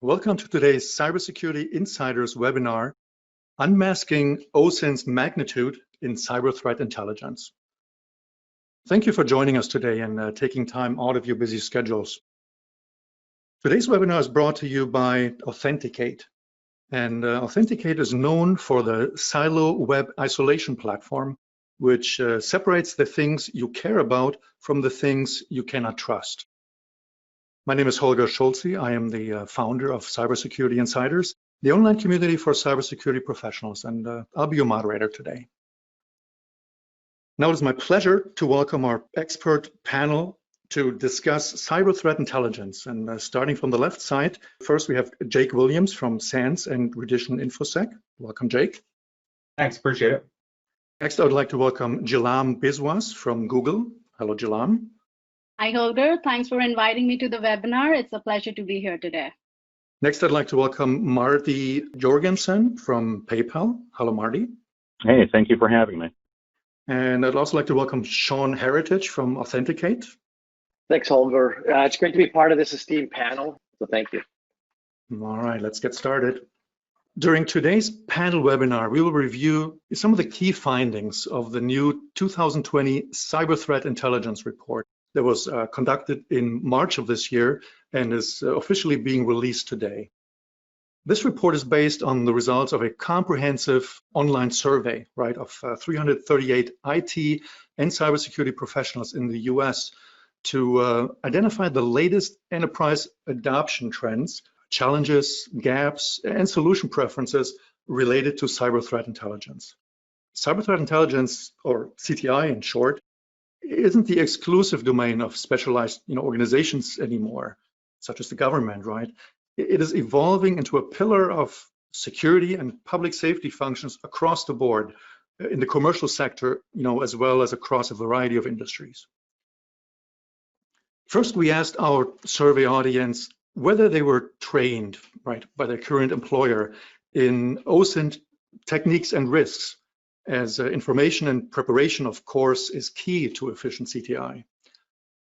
Welcome to today's Cybersecurity Insiders webinar, Unmasking OSINT's Magnitude in Cyber Threat Intelligence. Thank you for joining us today and taking time out of your busy schedules. Today's webinar is brought to you by Authenticate. And Authenticate is known for the Silo web isolation platform, which separates the things you care about from the things you cannot trust. My name is Holger Schulze. I am the founder of Cybersecurity Insiders, the online community for cybersecurity professionals, and I'll be your moderator today. Now it is my pleasure to welcome our expert panel to discuss cyber threat intelligence. And starting from the left side, first we have Jake Williams from SANS and Redition InfoSec. Welcome, Jake. Thanks, appreciate it. Next, I would like to welcome Jilam Biswas from Google. Hello, Jilam. Hi, Holger. Thanks for inviting me to the webinar. It's a pleasure to be here today. Next, I'd like to welcome Marty Jorgensen from PayPal. Hello, Marty. Hey, thank you for having me. And I'd also like to welcome Sean Heritage from Authenticate. Thanks, Holger. It's great to be part of this esteemed panel, so thank you. All right, let's get started. During today's panel webinar, we will review some of the key findings of the new 2020 Cyber Threat Intelligence Report that was conducted in March of this year and is officially being released today. This report is based on the results of a comprehensive online survey, right, of 338 IT and cybersecurity professionals in the US to identify the latest enterprise adoption trends, challenges, gaps, and solution preferences related to cyber threat intelligence. Cyber threat intelligence, or CTI in short, isn't the exclusive domain of specialized organizations anymore, such as the government, right? It is evolving into a pillar of security and public safety functions across the board in the commercial sector, as well as across a variety of industries. First, we asked our survey audience whether they were trained, right, by their current employer in OSINT techniques and risks, as information and preparation, of course, is key to efficient CTI.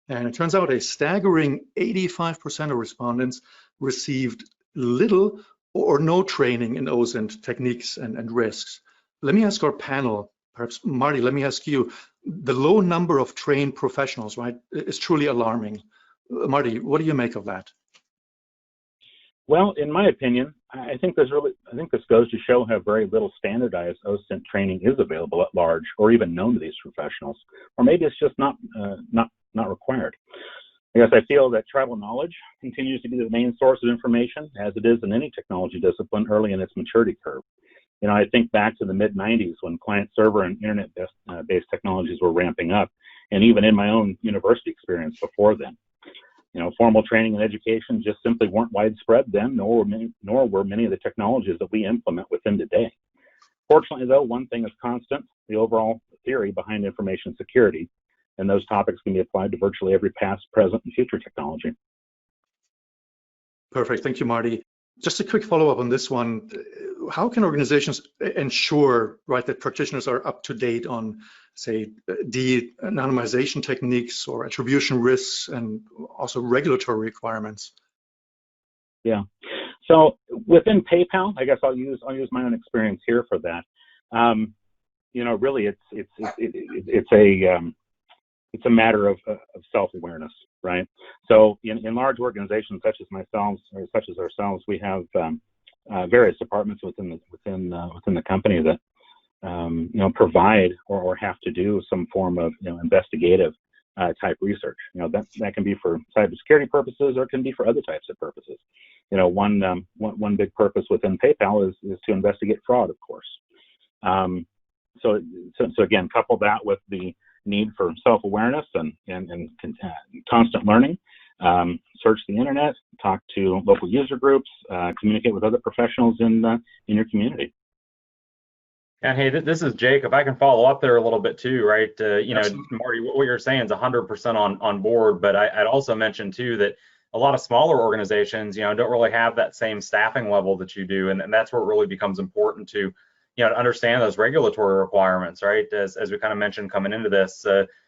And it turns out a staggering 85% of respondents received little or no training in OSINT techniques and risks. Let me ask our panel, perhaps Marty, let me ask you, the low number of trained professionals, right, is truly alarming. Marty, what do you make of that? Well, in my opinion, I think this goes to show how very little standardized OSINT training is available at large, or even known to these professionals, or maybe it's just not required. I guess I feel that tribal knowledge continues to be the main source of information, as it is in any technology discipline early in its maturity curve. I think back to the mid-90s when client-server and internet-based technologies were ramping up, and even in my own university experience before then. Formal training and education just simply weren't widespread then, nor were many of the technologies that we implement within today. Fortunately, though, one thing is constant: the overall theory behind information security, and those topics can be applied to virtually every past, present, and future technology. Perfect. Thank you, Marty. Just a quick follow-up on this one. How can organizations ensure, right, that practitioners are up to date on, say, de-anonymization techniques or attribution risks and also regulatory requirements? Yeah. So within PayPal, I guess I'll use my own experience here for that. Really, it's a matter of self-awareness, right? So in large organizations such as ourselves, we have various departments within the company that provide or have to do some form of investigative type research. That can be for cybersecurity purposes, or it can be for other types of purposes. One big purpose within PayPal is to investigate fraud, of course. So again, couple that with the need for self-awareness and constant learning. Search the internet, talk to local user groups, communicate with other professionals in your community. And hey, this is Jake. If I can follow up there a little bit too, right? Marty, what you're saying is 100% on board, but I'd also mention too that a lot of smaller organizations, don't really have that same staffing level that you do, and that's where it really becomes important to to understand those regulatory requirements, right? As we kind of mentioned coming into this,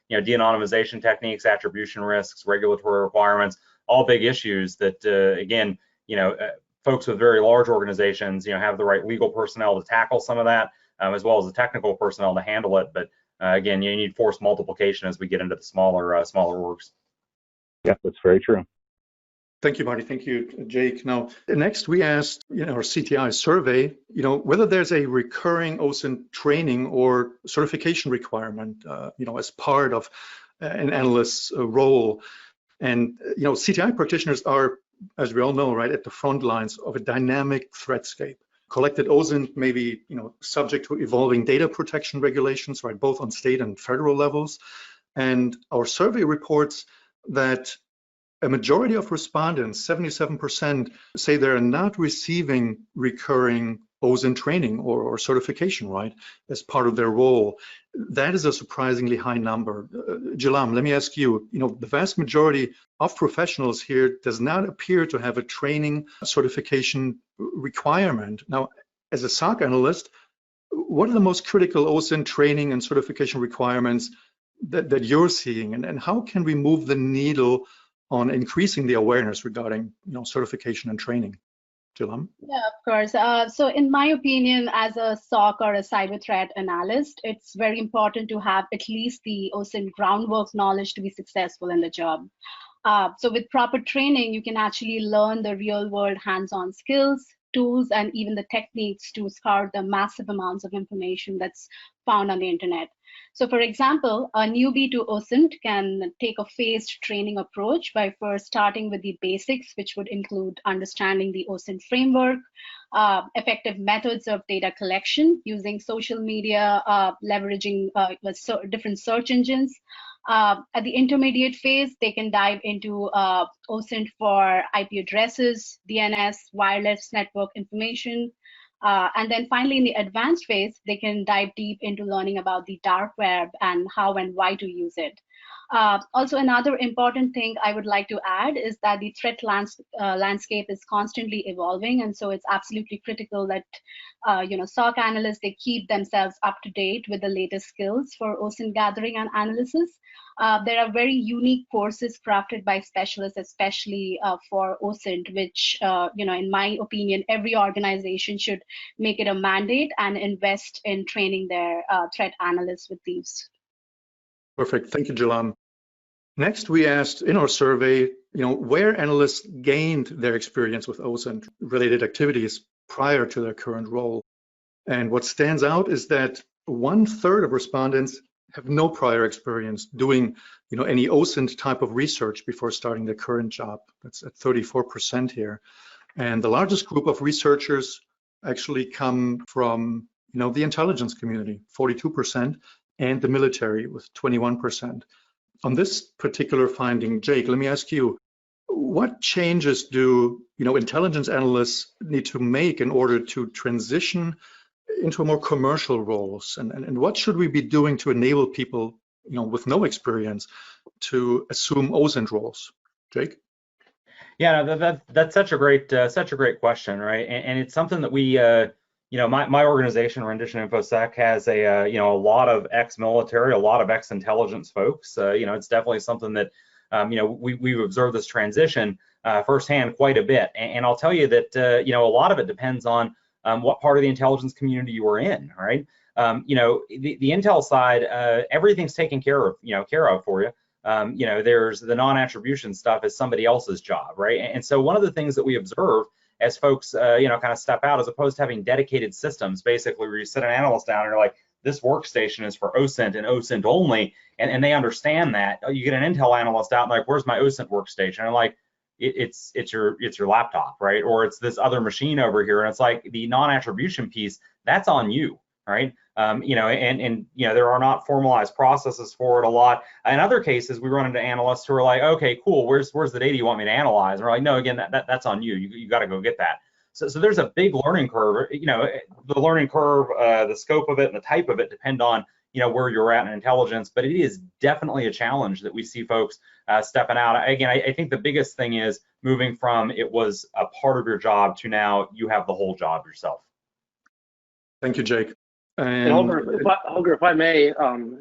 de-anonymization techniques, attribution risks, regulatory requirements, all big issues that, again, folks with very large organizations, have the right legal personnel to tackle some of that, as well as the technical personnel to handle it. But again, you need force multiplication as we get into the smaller orgs. Yeah, that's very true. Thank you, Marty. Thank you, Jake. Now, next we asked, our CTI survey, whether there's a recurring OSINT training or certification requirement, as part of an analyst's role. And, CTI practitioners are, as we all know, right, at the front lines of a dynamic threatscape. Collected OSINT may be, subject to evolving data protection regulations, right, both on state and federal levels. And our survey reports that a majority of respondents, 77%, say they're not receiving recurring OSINT training or certification, right, as part of their role. That is a surprisingly high number. Jalam, let me ask you, the vast majority of professionals here does not appear to have a training certification requirement. Now, as a SOC analyst, what are the most critical OSINT training and certification requirements that you're seeing, and how can we move the needle on increasing the awareness regarding, certification and training? Jalam? Yeah, of course. So in my opinion, as a SOC or a cyber threat analyst, it's very important to have at least the OSINT groundwork knowledge to be successful in the job. So with proper training, you can actually learn the real world hands-on skills, tools, and even the techniques to scour the massive amounts of information that's found on the internet. So for example, a newbie to OSINT can take a phased training approach by first starting with the basics, which would include understanding the OSINT framework, effective methods of data collection using social media, leveraging different search engines. At the intermediate phase, they can dive into OSINT for IP addresses, DNS, wireless network information. And then finally, in the advanced phase, they can dive deep into learning about the dark web and how and why to use it. Also, another important thing I would like to add is that the threat landscape is constantly evolving, and so it's absolutely critical that SOC analysts, they keep themselves up to date with the latest skills for OSINT gathering and analysis. There are very unique courses crafted by specialists, especially for OSINT, which, in my opinion, every organization should make it a mandate and invest in training their threat analysts with these. Perfect. Thank you, Jalam. Next, we asked in our survey, where analysts gained their experience with OSINT related activities prior to their current role. And what stands out is that 1/3 of respondents have no prior experience doing, any OSINT type of research before starting their current job. That's at 34% here. And the largest group of researchers actually come from, the intelligence community, 42%, and the military with 21%. On this particular finding, Jake, let me ask you, what changes do, intelligence analysts need to make in order to transition into more commercial roles? And what should we be doing to enable people, with no experience to assume OSINT roles? Jake? Yeah, that's such a great question, right? And it's something that we, my organization, Rendition InfoSec, has a lot of ex-military, a lot of ex-intelligence folks. It's definitely something that we've observed this transition firsthand quite a bit. And I'll tell you that a lot of it depends on what part of the intelligence community you are in, right? The intel side, everything's taken care of for you. There's the non-attribution stuff is somebody else's job, right? And so one of the things that we observe as folks, kind of step out, as opposed to having dedicated systems, basically where you sit an analyst down and you're like, this workstation is for OSINT and OSINT only, and they understand that. You get an intel analyst out and like, where's my OSINT workstation? And like, it's your laptop, right? Or it's this other machine over here, and it's like the non-attribution piece, that's on you, right? There are not formalized processes for it a lot. In other cases, we run into analysts who are like, okay, cool, where's the data you want me to analyze? And we're like, no, again, that's on you. You got to go get that. So there's a big learning curve. The learning curve, the scope of it, and the type of it depend on where you're at in intelligence. But it is definitely a challenge that we see folks stepping out. Again, I think the biggest thing is moving from it was a part of your job to now you have the whole job yourself. Thank you, Jake. And Holger, if I may,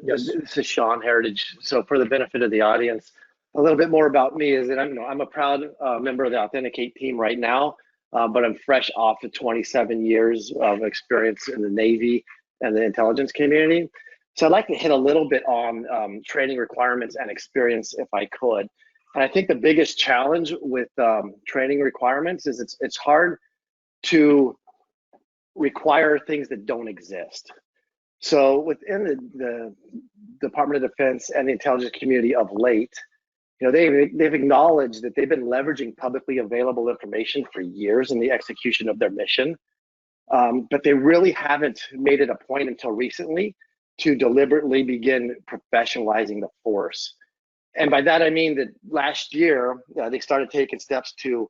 yes. This is Sean Heritage. So for the benefit of the audience, a little bit more about me is that I'm a proud member of the Authenticate team right now. but I'm fresh off of 27 years of experience in the Navy and the intelligence community. So I'd like to hit a little bit on training requirements and experience if I could. And I think the biggest challenge with training requirements is it's hard to require things that don't exist. So within the Department of Defense and the intelligence community of late, they've acknowledged that they've been leveraging publicly available information for years in the execution of their mission, but they really haven't made it a point until recently to deliberately begin professionalizing the force. And by that I mean that last year they started taking steps to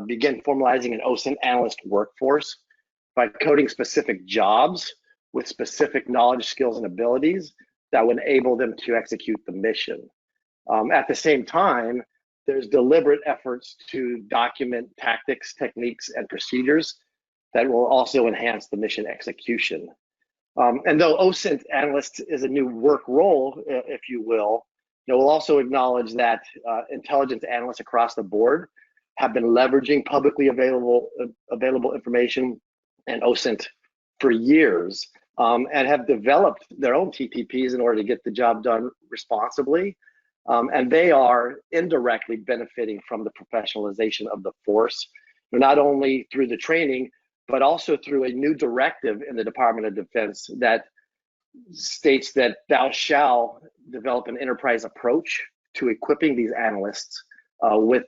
begin formalizing an OSINT analyst workforce by coding specific jobs with specific knowledge, skills, and abilities that would enable them to execute the mission. At the same time, there's deliberate efforts to document tactics, techniques, and procedures that will also enhance the mission execution. And though OSINT analyst is a new work role, if you will, we'll also acknowledge that intelligence analysts across the board have been leveraging publicly available information and OSINT for years, and have developed their own TTPs in order to get the job done responsibly. And they are indirectly benefiting from the professionalization of the force, not only through the training, but also through a new directive in the Department of Defense that states that thou shall develop an enterprise approach to equipping these analysts with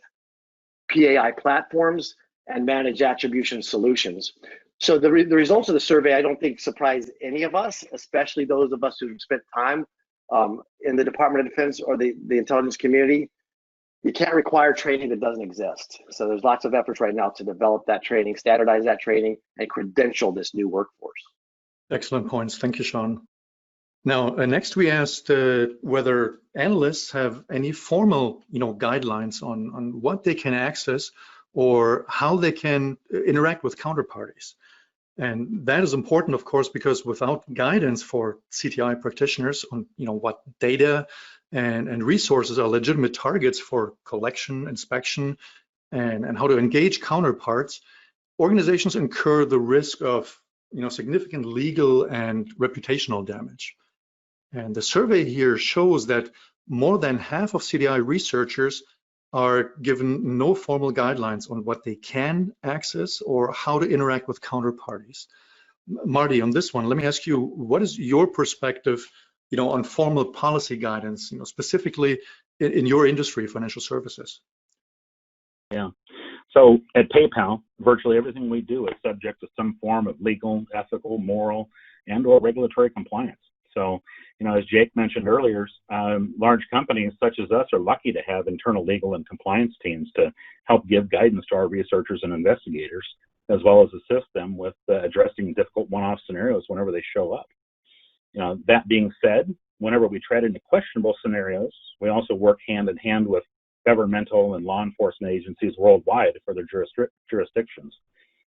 PAI platforms and manage attribution solutions. So the results of the survey, I don't think surprise any of us, especially those of us who've spent time in the Department of Defense or the intelligence community. You can't require training that doesn't exist. So there's lots of efforts right now to develop that training, standardize that training, and credential this new workforce. Excellent points. Thank you, Sean. Now, next we asked whether analysts have any formal, guidelines on what they can access or how they can interact with counterparties. And that is important, of course, because without guidance for CTI practitioners on, what data and resources are legitimate targets for collection, inspection, and how to engage counterparts, organizations incur the risk of, significant legal and reputational damage. And the survey here shows that more than half of CTI researchers are given no formal guidelines on what they can access or how to interact with counterparties. Marty, on this one, let me ask you, what is your perspective, on formal policy guidance, specifically in your industry, financial services? Yeah. So at PayPal, virtually everything we do is subject to some form of legal, ethical, moral, and/or regulatory compliance. So, as Jake mentioned earlier, large companies such as us are lucky to have internal legal and compliance teams to help give guidance to our researchers and investigators, as well as assist them with addressing difficult one-off scenarios whenever they show up. That being said, whenever we tread into questionable scenarios, we also work hand in hand with governmental and law enforcement agencies worldwide for their jurisdictions.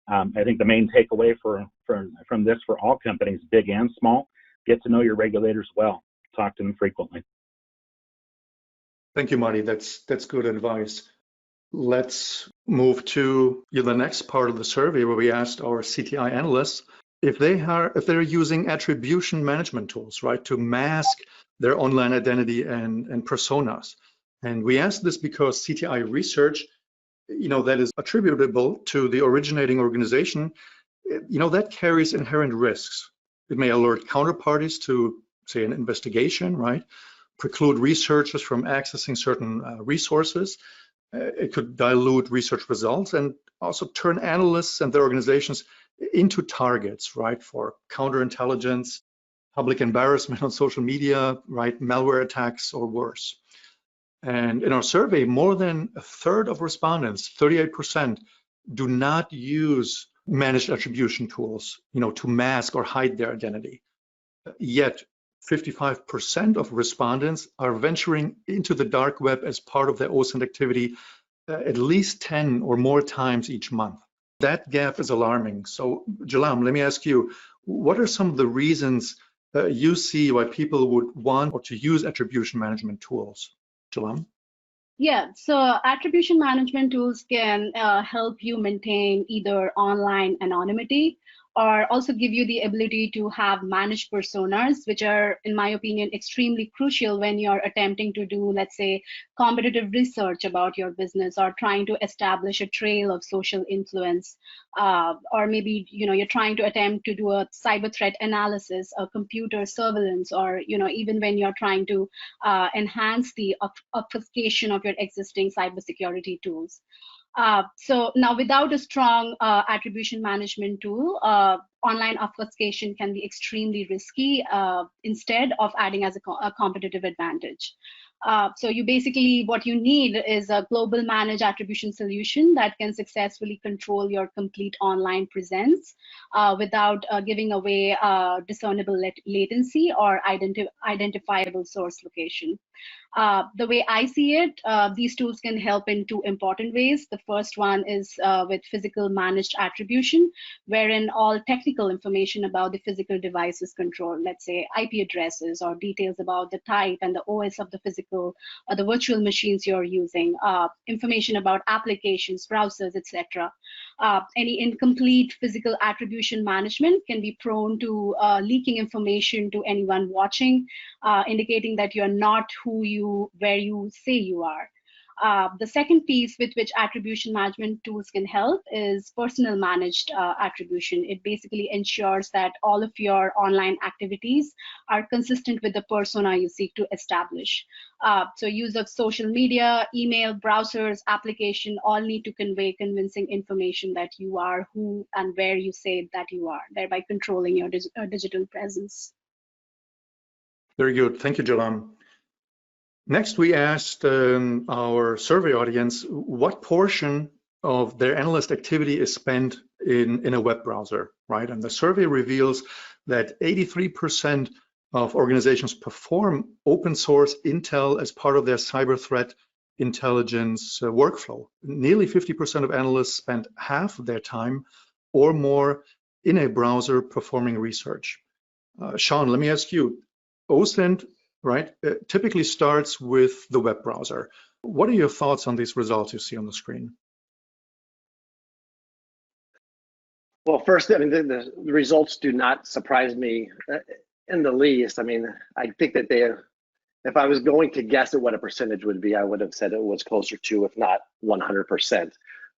I think the main takeaway from this for all companies, big and small, get to know your regulators well. Talk to them frequently. Thank you, Marty. That's good advice. Let's move to the next part of the survey where we asked our CTI analysts if they're using attribution management tools, right, to mask their online identity and personas. And we asked this because CTI research, that is attributable to the originating organization, that carries inherent risks. It may alert counterparties to, say, an investigation, right? Preclude researchers from accessing certain resources. It could dilute research results and also turn analysts and their organizations into targets, right, for counterintelligence, public embarrassment on social media, right, malware attacks or worse. And in our survey, more than a third of respondents, 38%, do not use managed attribution tools, to mask or hide their identity. Yet 55% of respondents are venturing into the dark web as part of their OSINT activity at least 10 or more times each month. That gap is alarming. So Jalam, let me ask you, what are some of the reasons you see why people would want or to use attribution management tools? Jalam? Yeah, so attribution management tools can help you maintain either online anonymity or also give you the ability to have managed personas, which are, in my opinion, extremely crucial when you're attempting to do, let's say, competitive research about your business or trying to establish a trail of social influence. Or maybe, you're trying to attempt to do a cyber threat analysis, a computer surveillance, or, even when you're trying to enhance the obfuscation of your existing cybersecurity tools. So now, without a strong attribution management tool, online obfuscation can be extremely risky instead of adding as a competitive advantage. So what you need is a global managed attribution solution that can successfully control your complete online presence without giving away discernible latency or identifiable source location. The way I see it, these tools can help in two important ways. The first one is with physical managed attribution, wherein all technical information about the physical device is controlled, let's say IP addresses or details about the type and the OS of the physical or the virtual machines you're using, information about applications, browsers, etc. Any incomplete physical attribution management can be prone to leaking information to anyone watching, indicating that you're not where you say you are. The second piece with which attribution management tools can help is personal managed attribution. It basically ensures that all of your online activities are consistent with the persona you seek to establish. So use of social media, email, browsers, application, all need to convey convincing information that you are who and where you say that you are, thereby controlling your digital presence. Very good. Thank you, Jalan. Next, we asked our survey audience what portion of their analyst activity is spent in a web browser, right? And the survey reveals that 83% of organizations perform open source intel as part of their cyber threat intelligence workflow. Nearly 50% of analysts spend half of their time or more in a browser performing research. Sean, let me ask you, OSINT, right, typically starts with the web browser. What are your thoughts on these results you see on the screen? Well, first, I mean, the results do not surprise me in the least. I mean, I think that if I was going to guess at what a percentage would be, I would have said it was closer to, if not 100%,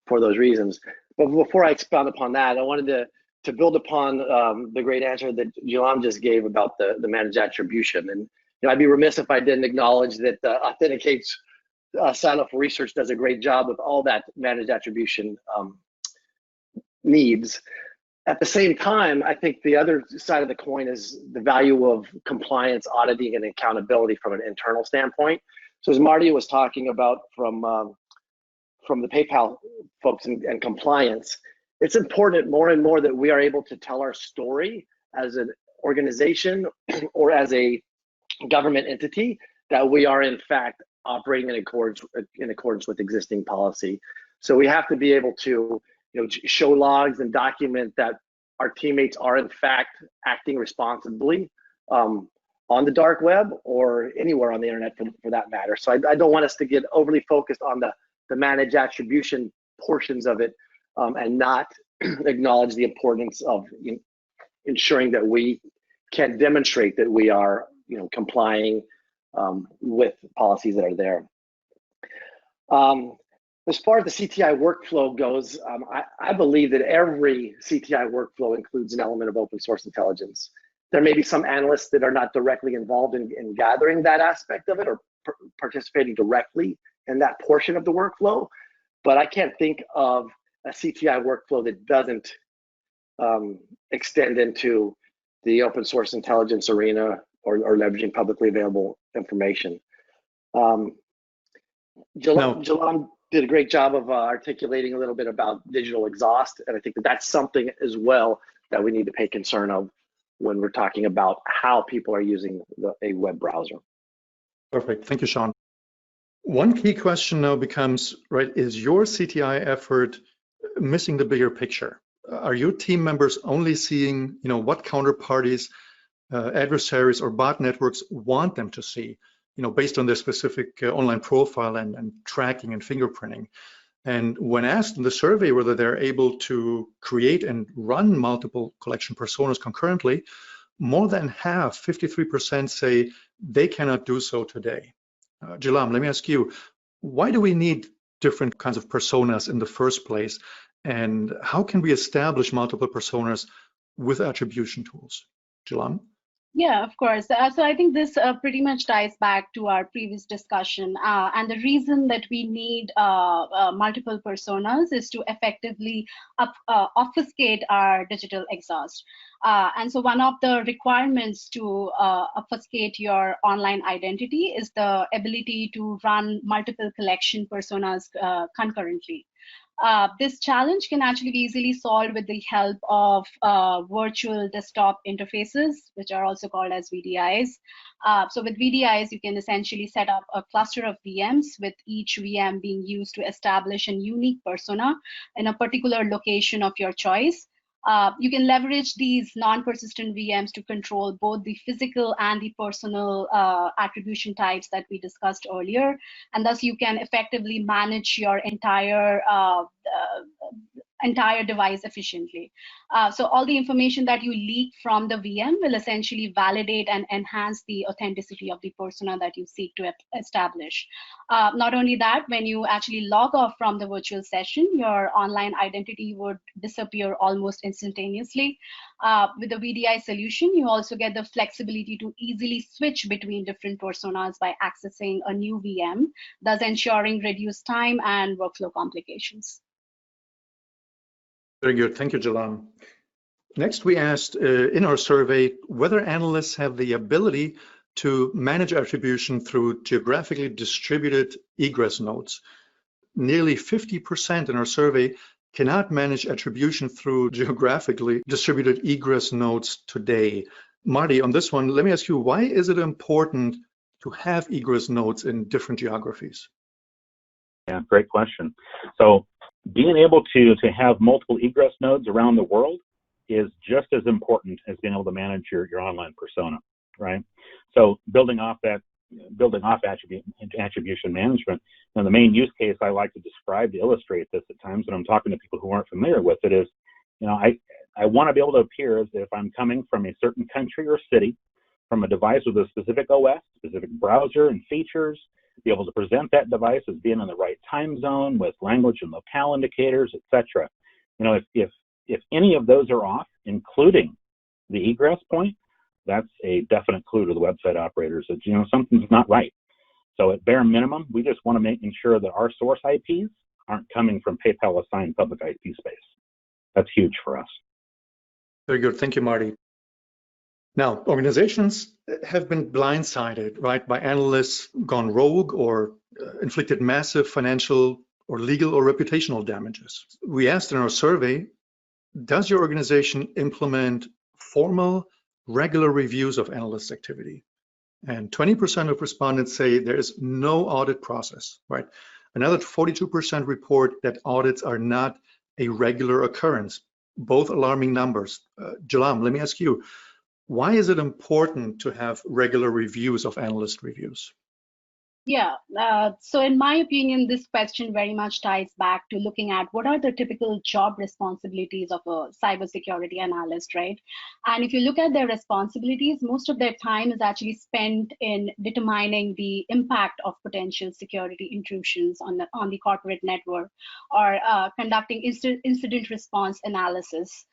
for those reasons. But before I expound upon that, I wanted to build upon the great answer that Jalan just gave about the managed attribution. And I'd be remiss if I didn't acknowledge that Authenticate's Silo for Research does a great job with all that managed attribution needs. At the same time, I think the other side of the coin is the value of compliance, auditing, and accountability from an internal standpoint. So as Marty was talking about from the PayPal folks and compliance, it's important more and more that we are able to tell our story as an organization or as a government entity, that we are in fact operating in accordance with existing policy. So we have to be able to show logs and document that our teammates are in fact acting responsibly on the dark web or anywhere on the internet for that matter. So I don't want us to get overly focused on the managed attribution portions of it and not acknowledge the importance of ensuring that we can demonstrate that we are complying with policies that are there. As far as the CTI workflow goes, I believe that every CTI workflow includes an element of open source intelligence. There may be some analysts that are not directly involved in gathering that aspect of it or participating directly in that portion of the workflow, but I can't think of a CTI workflow that doesn't extend into the open source intelligence arena or leveraging publicly available information. Jalan did a great job of articulating a little bit about digital exhaust, and I think that's something as well that we need to pay concern of when we're talking about how people are using a web browser. Perfect, thank you, Sean. One key question now becomes, right, is your CTI effort missing the bigger picture? Are your team members only seeing, what counterparties, adversaries, or bot networks want them to see? based on their specific online profile and tracking and fingerprinting. And when asked in the survey whether they're able to create and run multiple collection personas concurrently, more than half, 53%, say they cannot do so today. Jalam, let me ask you, why do we need different kinds of personas in the first place? And how can we establish multiple personas with attribution tools? Jalam? Yeah, of course. So I think this pretty much ties back to our previous discussion. And the reason that we need multiple personas is to effectively obfuscate our digital exhaust. And so one of the requirements to obfuscate your online identity is the ability to run multiple collection personas concurrently. This challenge can actually be easily solved with the help of virtual desktop interfaces, which are also called as VDIs. So with VDIs, you can essentially set up a cluster of VMs, with each VM being used to establish a unique persona in a particular location of your choice. You can leverage these non-persistent VMs to control both the physical and the personal attribution types that we discussed earlier, and thus you can effectively manage your entire device efficiently. So all the information that you leak from the VM will essentially validate and enhance the authenticity of the persona that you seek to establish. Not only that, when you actually log off from the virtual session, your online identity would disappear almost instantaneously. With the VDI solution, you also get the flexibility to easily switch between different personas by accessing a new VM, thus ensuring reduced time and workflow complications. Very good. Thank you, Jalam. Next, we asked in our survey whether analysts have the ability to manage attribution through geographically distributed egress nodes. Nearly 50% in our survey cannot manage attribution through geographically distributed egress nodes today. Marty, on this one, let me ask you, why is it important to have egress nodes in different geographies? Yeah, great question. So being able to have multiple egress nodes around the world is just as important as being able to manage your online persona, right? So building off attribution management, and the main use case I like to describe to illustrate this at times when I'm talking to people who aren't familiar with it is, I want to be able to appear as if I'm coming from a certain country or city, from a device with a specific OS, specific browser and features, be able to present that device as being in the right time zone with language and locale indicators, etc. If any of those are off, including the egress point, that's a definite clue to the website operators that something's not right. So at bare minimum, we just want to ensure that our source IPs aren't coming from PayPal assigned public IP space. That's huge for us. Very good. Thank you, Marty. Now, organizations have been blindsided, right, by analysts gone rogue or inflicted massive financial or legal or reputational damages. We asked in our survey, does your organization implement formal, regular reviews of analyst activity? And 20% of respondents say there is no audit process, right? Another 42% report that audits are not a regular occurrence, both alarming numbers. Jalam, let me ask you, why is it important to have regular reviews of analyst reviews? Yeah, so in my opinion, this question very much ties back to looking at what are the typical job responsibilities of a cybersecurity analyst, right? And if you look at their responsibilities, most of their time is actually spent in determining the impact of potential security intrusions on the corporate network, or conducting incident response analysis.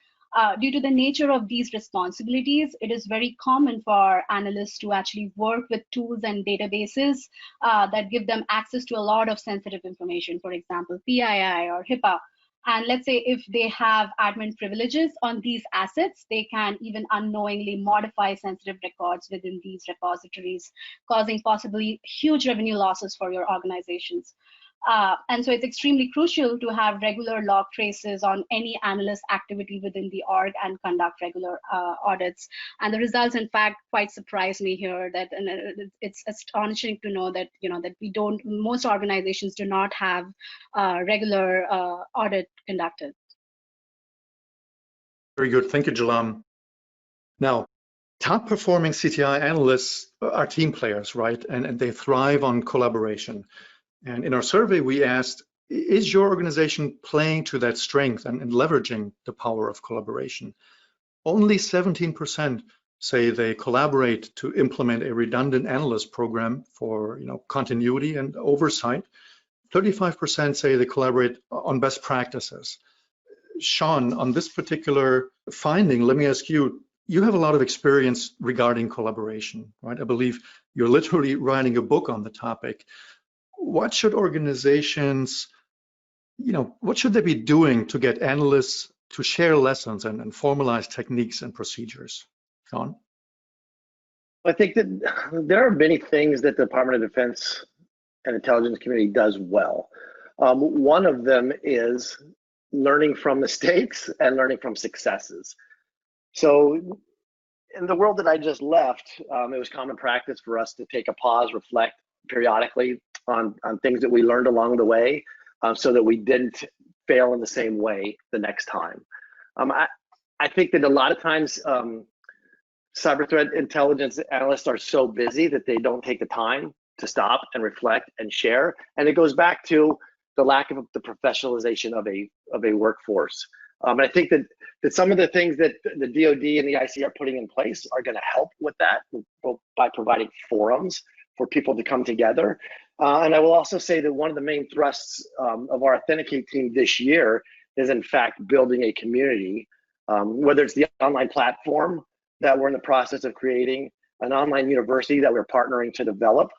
Due to the nature of these responsibilities, it is very common for analysts to actually work with tools and databases that give them access to a lot of sensitive information, for example, PII or HIPAA. And let's say if they have admin privileges on these assets, they can even unknowingly modify sensitive records within these repositories, causing possibly huge revenue losses for your organizations. And so it's extremely crucial to have regular log traces on any analyst activity within the org and conduct regular audits. And the results, in fact, quite surprised me here. That it's astonishing to know that that most organizations do not have regular audit conducted. Very good. Thank you, Jalam. Now, Top performing CTI analysts are team players, right? And they thrive on collaboration. And in our survey, we asked, is your organization playing to that strength and leveraging the power of collaboration? Only 17% say they collaborate to implement a redundant analyst program for continuity and oversight. 35% say they collaborate on best practices. Sean, on this particular finding, let me ask you, you have a lot of experience regarding collaboration, right? I believe you're literally writing a book on the topic. What should organizations, what should they be doing to get analysts to share lessons and formalize techniques and procedures? Sean? I think that there are many things that the Department of Defense and intelligence community does well. One of them is learning from mistakes and learning from successes. So in the world that I just left, it was common practice for us to take a pause, reflect periodically on things that we learned along the way, so that we didn't fail in the same way the next time. I think that a lot of times cyber threat intelligence analysts are so busy that they don't take the time to stop and reflect and share. And it goes back to the lack of the professionalization of a workforce. I think that some of the things that the DoD and the IC are putting in place are going to help with that by providing forums for people to come together. And I will also say that one of the main thrusts of our Authenticate team this year is in fact building a community, whether it's the online platform that we're in the process of creating, an online university that we're partnering to develop,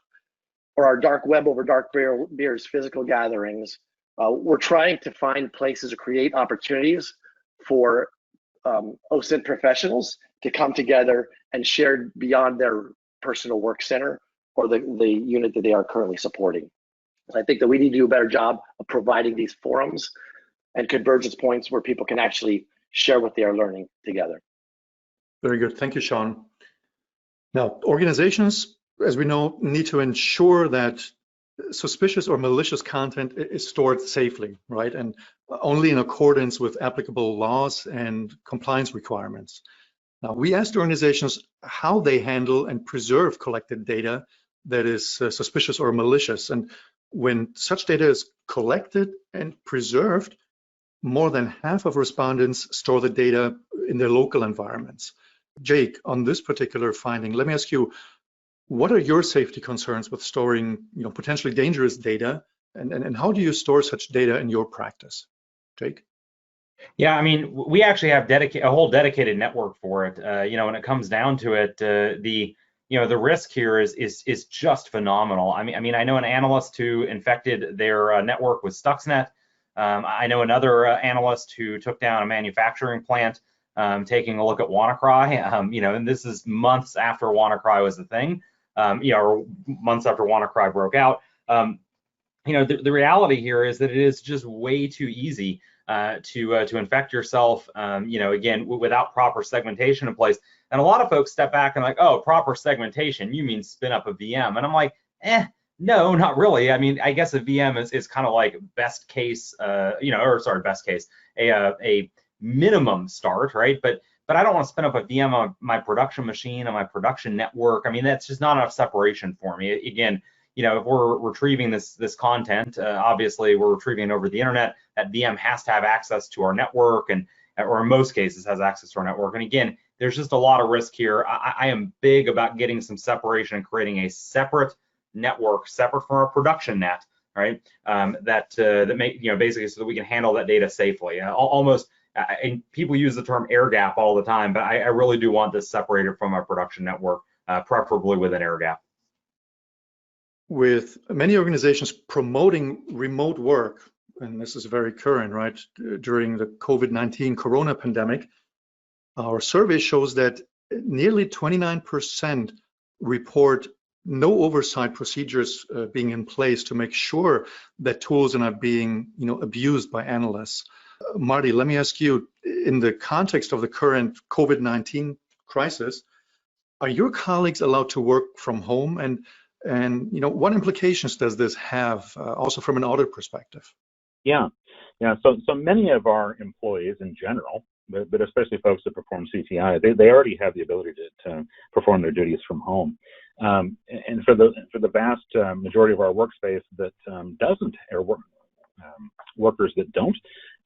or our dark web over dark beers physical gatherings. We're trying to find places to create opportunities for OSINT professionals to come together and share beyond their personal work center or the unit that they are currently supporting. So I think that we need to do a better job of providing these forums and convergence points where people can actually share what they are learning together. Very good. Thank you, Sean. Now, organizations, as we know, need to ensure that suspicious or malicious content is stored safely, right? And only in accordance with applicable laws and compliance requirements. Now, we asked organizations how they handle and preserve collected data that is suspicious or malicious. And when such data is collected and preserved, more than half of respondents store the data in their local environments. Jake, on this particular finding, let me ask you, what are your safety concerns with storing, potentially dangerous data, and how do you store such data in your practice? Jake? Yeah, I mean, we actually have a whole dedicated network for it. When it comes down to it, the risk here is just phenomenal. I mean, I know an analyst who infected their network with Stuxnet. I know another analyst who took down a manufacturing plant, taking a look at WannaCry. And this is months after WannaCry was a thing. Or months after WannaCry broke out. The reality here is that it is just way too easy to infect yourself, again, without proper segmentation in place. And a lot of folks step back and like, oh, proper segmentation, you mean spin up a VM. And I'm like, no, not really. I mean, I guess a VM is kind of like best case, best case, a minimum start, right? But I don't want to spin up a VM on my production machine, on my production network. I mean, that's just not enough separation for me. Again, if we're retrieving this content, obviously we're retrieving it over the internet. That VM has to have access to our network, or in most cases has access to our network. And again, there's just a lot of risk here. I am big about getting some separation and creating a separate network, separate from our production net, right? That make basically so that we can handle that data safely. Almost. And people use the term air gap all the time, but I really do want this separated from our production network, preferably with an air gap. With many organizations promoting remote work, and this is very current, right, during the COVID-19 corona pandemic, our survey shows that nearly 29% report no oversight procedures being in place to make sure that tools are not being abused by analysts. Marty, let me ask you, in the context of the current COVID-19 crisis, are your colleagues allowed to work from home? And what implications does this have, also from an audit perspective? Yeah. So many of our employees in general but especially folks that perform CTI, they already have the ability to perform their duties from home. And for the vast majority of our workspace that doesn't, or workers that don't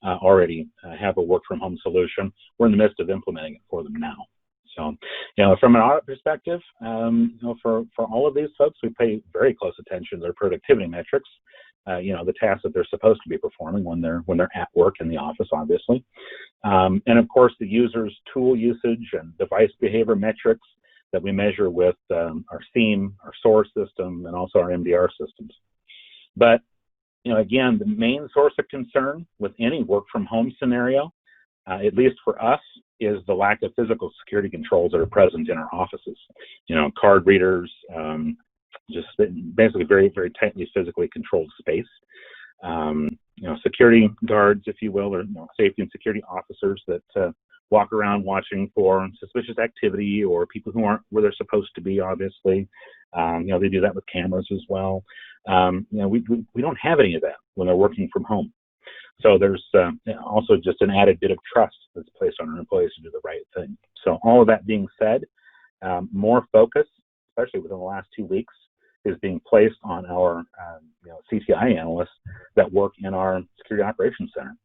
already have a work from home solution, we're in the midst of implementing it for them now. So, from an audit perspective, for all of these folks, we pay very close attention to their productivity metrics. The tasks that they're supposed to be performing when they're at work in the office, obviously, and of course the user's tool usage and device behavior metrics that we measure with our SIEM, our SOAR system, and also our MDR systems. But again, the main source of concern with any work from home scenario, at least for us, is the lack of physical security controls that are present in our offices. Card readers, just basically very, very tightly physically controlled space. Security guards, if you will, or safety and security officers that walk around watching for suspicious activity or people who aren't where they're supposed to be, obviously. They do that with cameras as well. We don't have any of that when they're working from home. So there's also just an added bit of trust that's placed on our employees to do the right thing. So all of that being said, more focus, especially within the last 2 weeks, is being placed on our CTI analysts that work in our security operations center,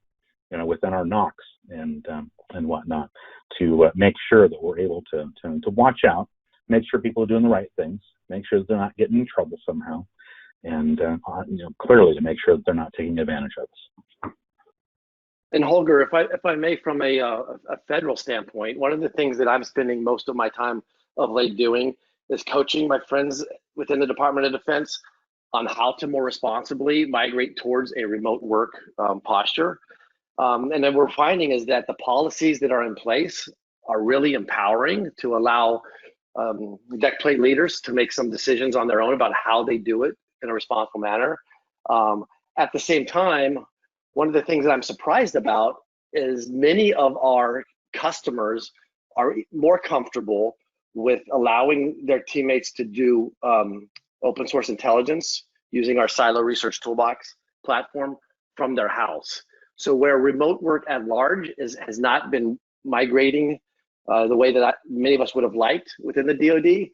within our NOCs and whatnot, to make sure that we're able to watch out, make sure people are doing the right things, make sure that they're not getting in trouble somehow, and clearly to make sure that they're not taking advantage of us. And Holger, if I may, from a federal standpoint, one of the things that I'm spending most of my time of late doing is coaching my friends within the Department of Defense on how to more responsibly migrate towards a remote work posture. And then we're finding is that the policies that are in place are really empowering to allow deck plate leaders to make some decisions on their own about how they do it in a responsible manner. At the same time, one of the things that I'm surprised about is many of our customers are more comfortable with allowing their teammates to do open source intelligence using our Silo Research Toolbox platform from their house. So where remote work at large has not been migrating the way that many of us would have liked within the DoD,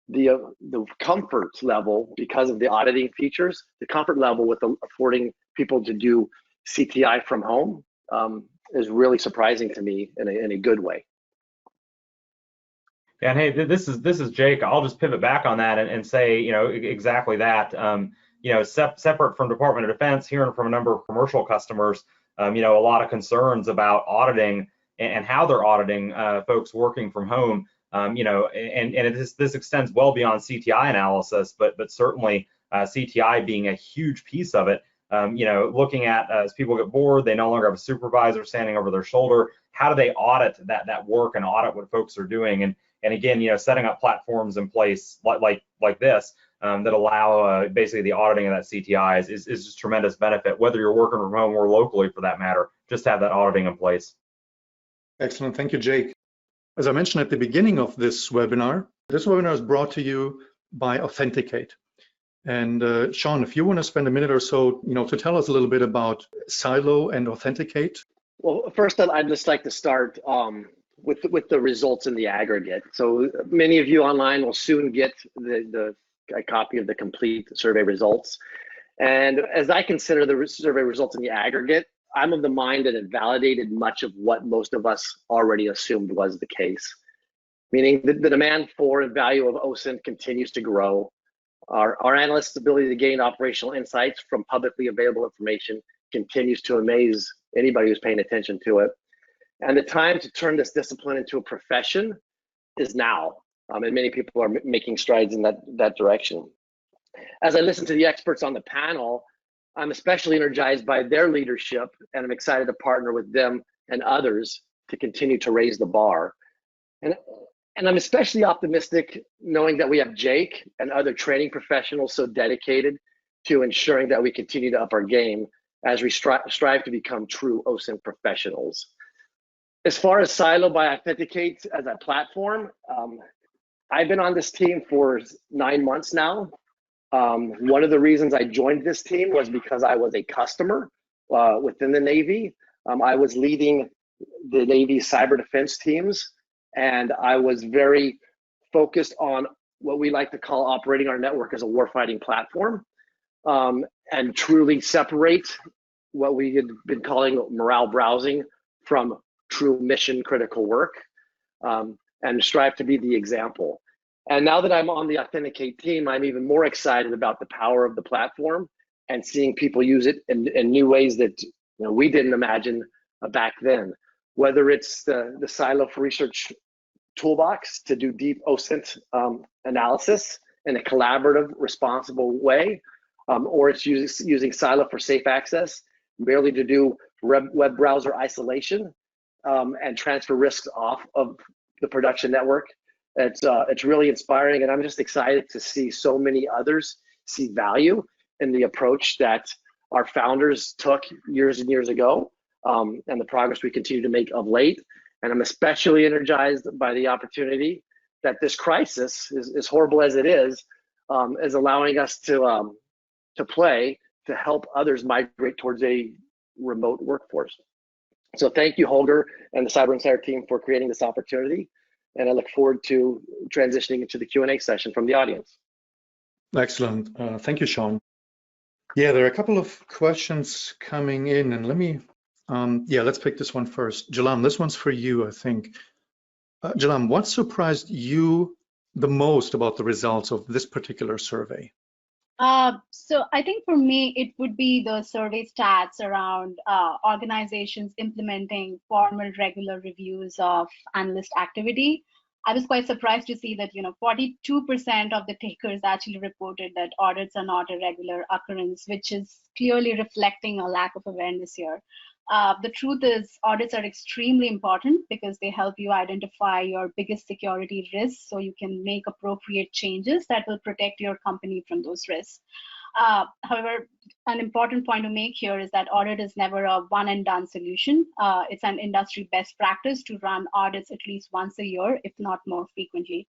the comfort level, because of the auditing features, the comfort level with affording people to do CTI from home is really surprising to me in a good way. Yeah, and hey, this is Jake. I'll just pivot back on that and say, exactly that. Separate from Department of Defense, hearing from a number of commercial customers, a lot of concerns about auditing and how they're auditing folks working from home. And this extends well beyond CTI analysis, but certainly CTI being a huge piece of it. Looking at as people get bored, they no longer have a supervisor standing over their shoulder. How do they audit that work and audit what folks are doing? And again, setting up platforms in place like this that allow basically the auditing of that CTI is just tremendous benefit, whether you're working from home or locally for that matter. Just have that auditing in place. Excellent, thank you, Jake. As I mentioned at the beginning of this webinar is brought to you by Authenticate. And Sean, if you want to spend a minute or so, to tell us a little bit about Silo and Authenticate. Well, first, I'd just like to start with the results in the aggregate. So many of you online will soon get a copy of the complete survey results. And as I consider the survey results in the aggregate, I'm of the mind that it validated much of what most of us already assumed was the case. Meaning the demand for and value of OSINT continues to grow. Our analysts' ability to gain operational insights from publicly available information continues to amaze anybody who's paying attention to it. And the time to turn this discipline into a profession is now. And many people are making strides in that direction. As I listen to the experts on the panel, I'm especially energized by their leadership, and I'm excited to partner with them and others to continue to raise the bar. And I'm especially optimistic knowing that we have Jake and other training professionals so dedicated to ensuring that we continue to up our game as we strive to become true OSINT professionals. As far as Silo by Authenticate as a platform, I've been on this team for 9 months now. One of the reasons I joined this team was because I was a customer within the Navy. I was leading the Navy cyber defense teams, and I was very focused on what we like to call operating our network as a warfighting platform, and truly separate what we had been calling morale browsing from true mission critical work, and strive to be the example. And now that I'm on the Authenticate team, I'm even more excited about the power of the platform and seeing people use it in new ways that we didn't imagine back then. Whether it's the Silo for Research toolbox to do deep OSINT analysis in a collaborative, responsible way, or it's using Silo for safe access, merely to do web browser isolation and transfer risks off of the production network. It's really inspiring, and I'm just excited to see so many others see value in the approach that our founders took years and years ago, and the progress we continue to make of late. And I'm especially energized by the opportunity that this crisis, as horrible as it is allowing us to play to help others migrate towards a remote workforce. So thank you, Holger, and the Cyber Insider team for creating this opportunity. And I look forward to transitioning into the Q&A session from the audience. Excellent. Thank you, Sean. Yeah, there are a couple of questions coming in, and let me, let's pick this one first. Jalam, this one's for you, I think. Jalam, what surprised you the most about the results of this particular survey? So I think for me, it would be the survey stats around organizations implementing formal regular reviews of analyst activity. I was quite surprised to see that 42% of the takers actually reported that audits are not a regular occurrence, which is clearly reflecting a lack of awareness here. The truth is audits are extremely important because they help you identify your biggest security risks so you can make appropriate changes that will protect your company from those risks. However, an important point to make here is that audit is never a one and done solution. It's an industry best practice to run audits at least once a year, if not more frequently.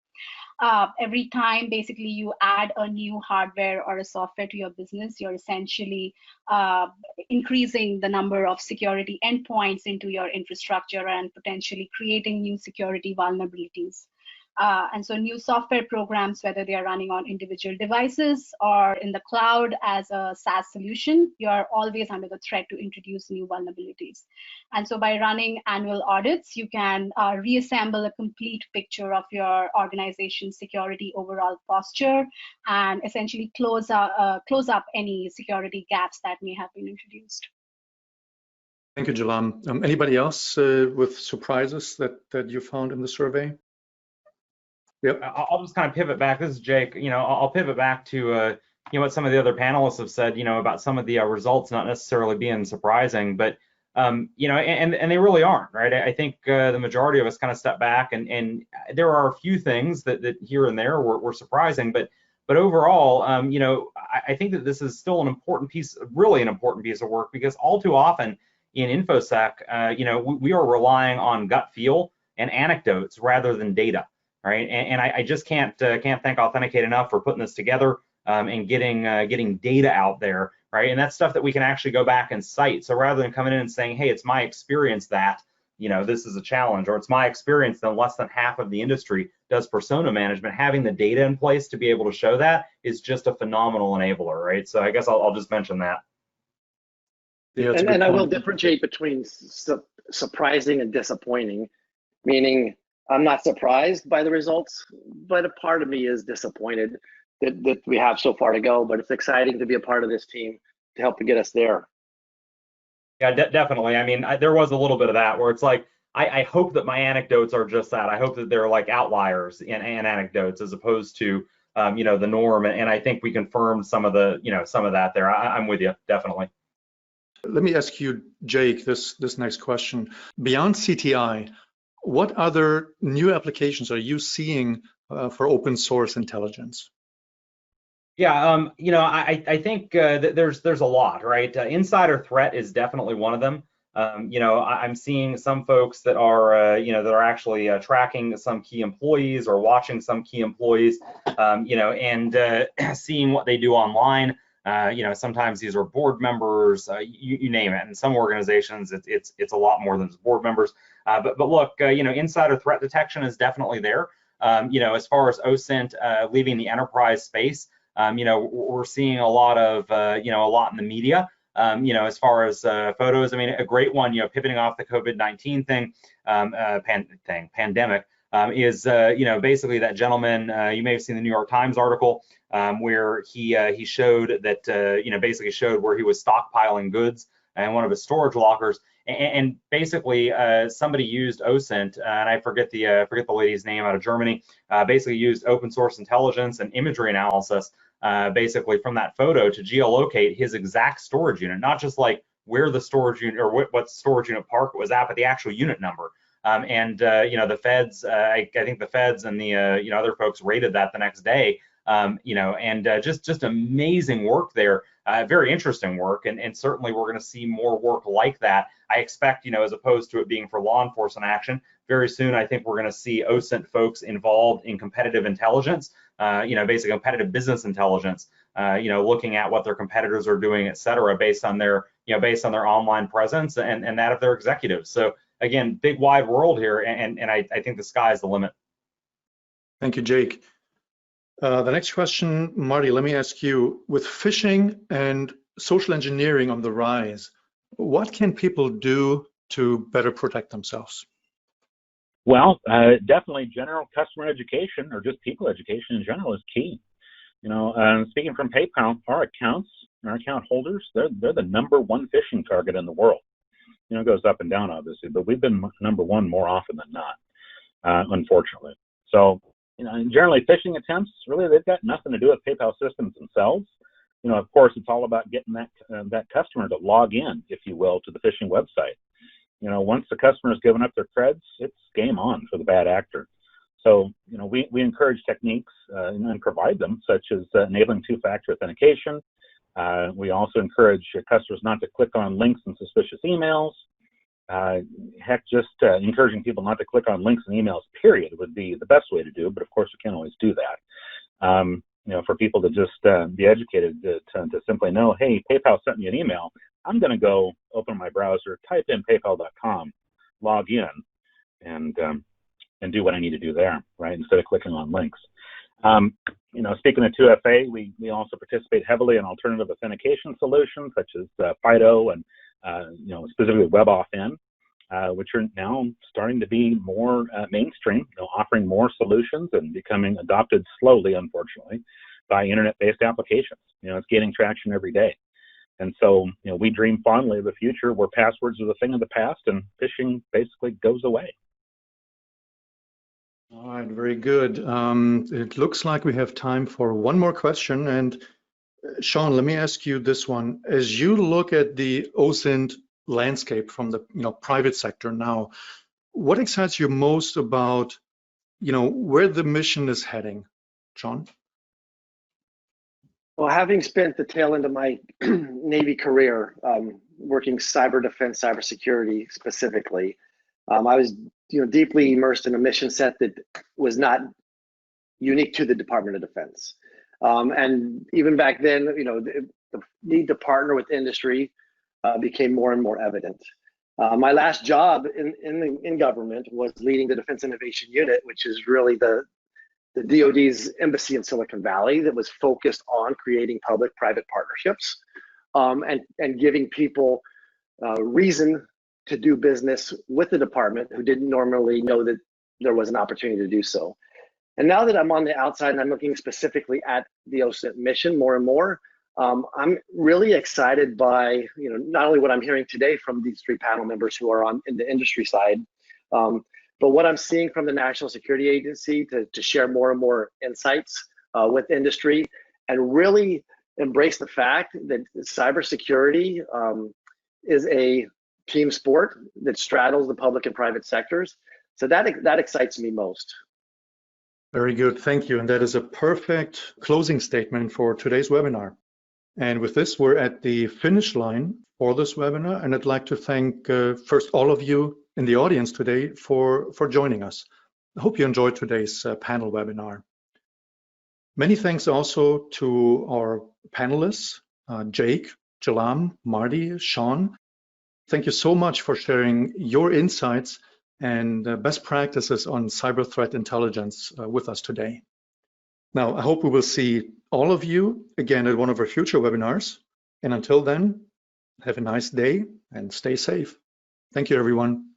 Every time basically you add a new hardware or a software to your business, you're essentially increasing the number of security endpoints into your infrastructure and potentially creating new security vulnerabilities. And so new software programs, whether they are running on individual devices or in the cloud as a SaaS solution, you're always under the threat to introduce new vulnerabilities. And so by running annual audits, you can reassemble a complete picture of your organization's security overall posture and essentially close up any security gaps that may have been introduced. Thank you, Jalam. Anybody else with surprises that you found in the survey? Yep. I'll just kind of pivot back. This is Jake. I'll pivot back to what some of the other panelists have said. About some of the results not necessarily being surprising, but and they really aren't, right? I think the majority of us kind of step back, and there are a few things that here and there were surprising, but overall, I think that this is still an important piece, really an important piece of work, because all too often in InfoSec, we are relying on gut feel and anecdotes rather than data. Right, and I just can't thank Authenticate enough for putting this together and getting data out there, right? And that's stuff that we can actually go back and cite. So rather than coming in and saying, hey, it's my experience that this is a challenge, or it's my experience that less than half of the industry does persona management, having the data in place to be able to show that is just a phenomenal enabler, right? So I guess I'll just mention that. Yeah, and I will differentiate between surprising and disappointing, meaning I'm not surprised by the results, but a part of me is disappointed that we have so far to go, but it's exciting to be a part of this team to help to get us there. Yeah, definitely. I mean, there was a little bit of that where it's like, I hope that my anecdotes are just that. I hope that they're like outliers in anecdotes as opposed to, the norm. And I think we confirmed some of the, some of that there. I'm with you, definitely. Let me ask you, Jake, this next question. Beyond CTI, what other new applications are you seeing for open source intelligence? Yeah, I think that there's a lot, right? Insider threat is definitely one of them. I'm seeing some folks that are, that are actually tracking some key employees or watching some key employees, and seeing what they do online. Sometimes these are board members, you name it. In some organizations, it's a lot more than just board members. But look, insider threat detection is definitely there. As far as OSINT leaving the enterprise space, we're seeing a lot of, a lot in the media. As far as photos, I mean, a great one, pivoting off the COVID-19 pandemic, is, basically that gentleman, you may have seen the New York Times article, where he showed that, basically showed where he was stockpiling goods in one of his storage lockers. And basically, somebody used OSINT, and I forget the lady's name out of Germany, basically used open source intelligence and imagery analysis, basically from that photo to geolocate his exact storage unit, not just like where the storage unit or what storage unit park it was at, but the actual unit number. The feds, I think the feds and the other folks raided that the next day. Just amazing work there, very interesting work, and certainly we're going to see more work like that. I expect, as opposed to it being for law enforcement action, very soon I think we're going to see OSINT folks involved in competitive intelligence, basically competitive business intelligence, looking at what their competitors are doing, et cetera, based on their online presence and that of their executives. So again, big wide world here, and I think the sky is the limit. Thank you, Jake. The next question, Marty, let me ask you, with phishing and social engineering on the rise, what can people do to better protect themselves? Well, definitely general customer education, or just people education in general, is key. Speaking from PayPal, our account holders, they're the #1 phishing target in the world. It goes up and down, obviously, but we've been #1 more often than not, unfortunately. So, generally phishing attempts, really, they've got nothing to do with PayPal systems themselves. Of course, it's all about getting that customer to log in, if you will, to the phishing website. Once the customer has given up their creds, it's game on for the bad actor. So, we encourage techniques and provide them, such as enabling two-factor authentication. We also encourage customers not to click on links in suspicious emails. Just encouraging people not to click on links and emails, period, would be the best way to do, but of course you can't always do that. For people to just be educated to simply know, hey, PayPal sent me an email, I'm going to go open my browser, type in paypal.com, log in, and do what I need to do there, right, instead of clicking on links. Speaking of 2FA, we also participate heavily in alternative authentication solutions such as FIDO and specifically WebAuthn, which are now starting to be more mainstream, offering more solutions and becoming adopted slowly, unfortunately, by internet-based applications. It's gaining traction every day. And so, we dream fondly of a future where passwords are the thing of the past and phishing basically goes away. All right, very good. It looks like we have time for one more question. And Sean, let me ask you this one. As you look at the OSINT landscape from the private sector now, what excites you most about where the mission is heading, John? Well, having spent the tail end of my Navy career working cyber defense, cybersecurity specifically, I was deeply immersed in a mission set that was not unique to the Department of Defense. And even back then, the need to partner with industry became more and more evident. My last job in government was leading the Defense Innovation Unit, which is really the DoD's embassy in Silicon Valley that was focused on creating public-private partnerships and giving people reason to do business with the department who didn't normally know that there was an opportunity to do so. And now that I'm on the outside and I'm looking specifically at the OSINT mission more and more, I'm really excited by not only what I'm hearing today from these three panel members who are in the industry side, but what I'm seeing from the National Security Agency to share more and more insights with industry and really embrace the fact that cybersecurity is a team sport that straddles the public and private sectors. So that excites me most. Very good, thank you. And that is a perfect closing statement for today's webinar. And with this, we're at the finish line for this webinar. And I'd like to thank first all of you in the audience today for joining us. I hope you enjoyed today's panel webinar. Many thanks also to our panelists Jake, Jalam, Marty, Sean. Thank you so much for sharing your insights and best practices on cyber threat intelligence with us today. Now, I hope we will see all of you again at one of our future webinars. And until then, have a nice day and stay safe. Thank you, everyone.